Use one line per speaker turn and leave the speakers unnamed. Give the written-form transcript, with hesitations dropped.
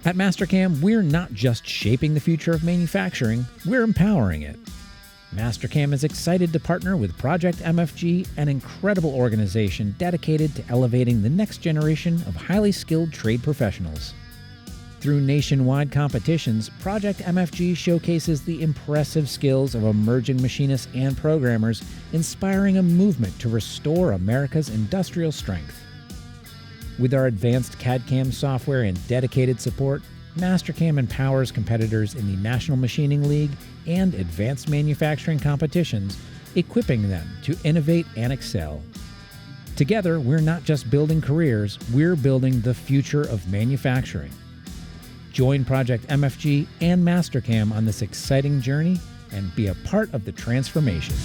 At Mastercam, we're not just shaping the future of manufacturing, we're empowering it. Mastercam is excited to partner with Project MFG, an incredible organization dedicated to elevating the next generation of highly skilled trade professionals. Through nationwide competitions, Project MFG showcases the impressive skills of emerging machinists and programmers, inspiring a movement to restore America's industrial strength. With our advanced CAD/CAM software and dedicated support, Mastercam empowers competitors in the National Machining League and advanced manufacturing competitions, equipping them to innovate and excel. Together, we're not just building careers, we're building the future of manufacturing. Join Project MFG and Mastercam on this exciting journey and be a part of the transformation.